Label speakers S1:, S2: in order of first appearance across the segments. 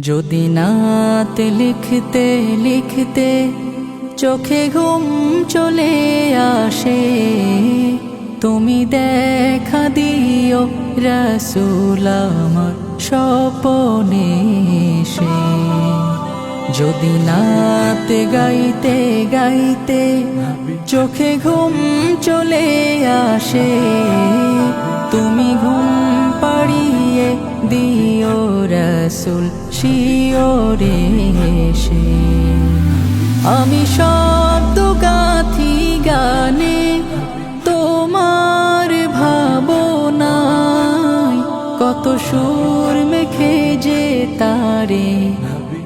S1: যদি নাতে লিখতে লিখতে চোখে ঘুম চলে আসে, তুমি দেখা দিও রাসূল আমার স্বপনে এসে। যদি নাতে গাইতে গাইতে চোখে ঘুম চলে আসে, তুমি ঘুম পাড়িয়ে দিও রাসূল শিওরে এসে। আমি শব্দ গাথি গানে তোমার ভাবনায়, কত সুর মেখে যে তারে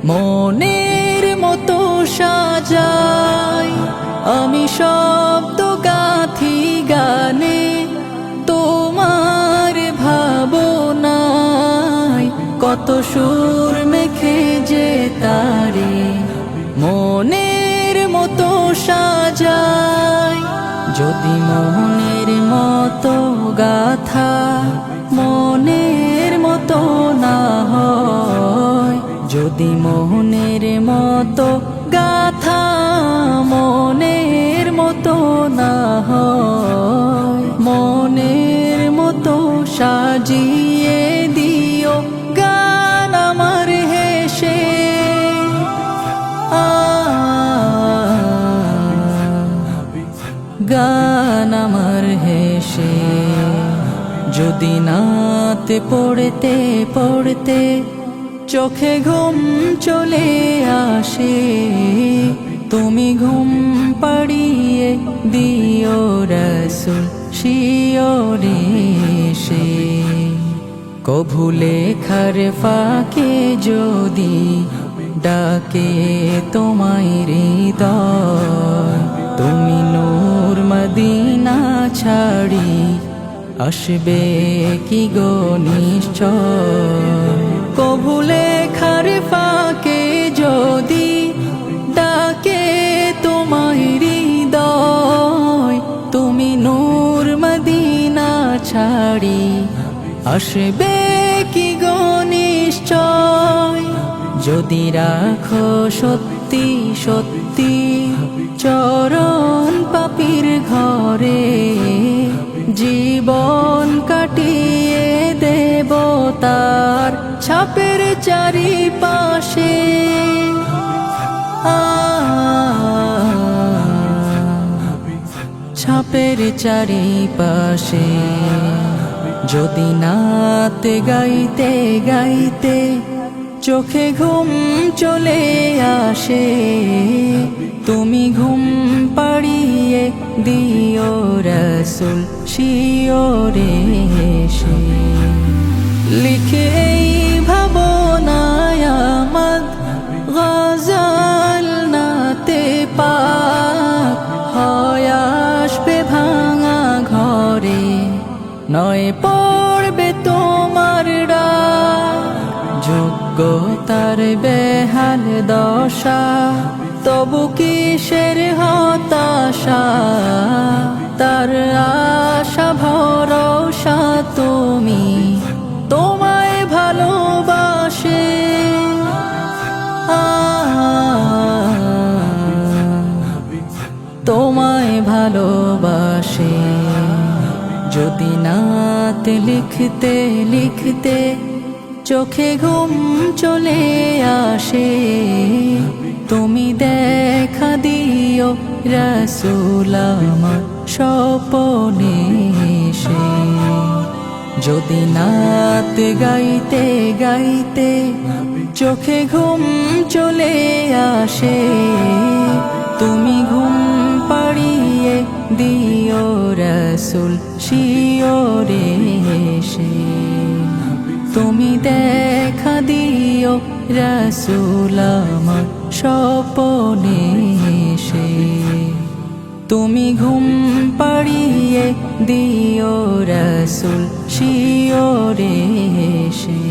S1: মনের মতো সাজাই। আমি শব্দ গাথি গানে তোমার ভাবনায়, কত সুর মেখে যে তারে মনের মতো সাজাই। যদি মনের মতো গাথা মনের মতো না হয়, যদি মনের মতো গাথা মনের মতো না হয়, মনের মতো সাজিয়ে দিও গান আমার হেসে। গান আমার হেসে। যদি নাতে পড়তে পড়তে চোখে ঘুম চলে আসে, তুমি ঘুম পাড়িয়ে দিও রাসূল শিওরে এসে। কভু লেখার ফাঁকে যদি ডাকে তোমায় হৃদয়, তুমি নূর মদিনা ছাড়ি আসবে কি গো নিশ্চয়। কভু লেখার ফাঁকে যদি ডাকে তোমায় হৃদয়, তুমি নূর মদিনা ছাড়ি আসবে কি গো নিশ্চয়। যদি রাখো সত্যি সত্যি চরণ পাপীর ঘরে, জীবন কাটিয়ে দেব তার ছাপের চারিপাশে। ছাপের চারিপাশে। যদি নাতে গাইতে গাইতে চোখে ঘুম চলে আসে, তুমি ঘুম পাড়িয়ে দিও রাসূল শিওরে এসে। লিখে এই ভাবনায় আমাদ গজল নাতে পাক হয় আসবে ভাঙা ঘরে, নয় পড়বে তোমার ডাক। যোগ্যতার বেহাল দশা, তবু কিসের হতাশা, তার আশা ভরসা তুমি তোমায় ভালোবাসে। তোমায় ভালোবাসে। যদি নাতে লিখতে লিখতে চোখে ঘুম চলে আসে, তুমি দেখা দিও রাসূল আমার স্বপনে এসে। যদি নাতে গাইতে গাইতে চোখে ঘুম চলে আসে, তুমি ঘুম পাড়িয়ে দিও রাসূল শিওরে এসে। তুমি দেখা দিও রাসূল আমার স্বপনে এসে। তুমি ঘুম পাড়িয়ে দিও রাসূল শিওরে এসে।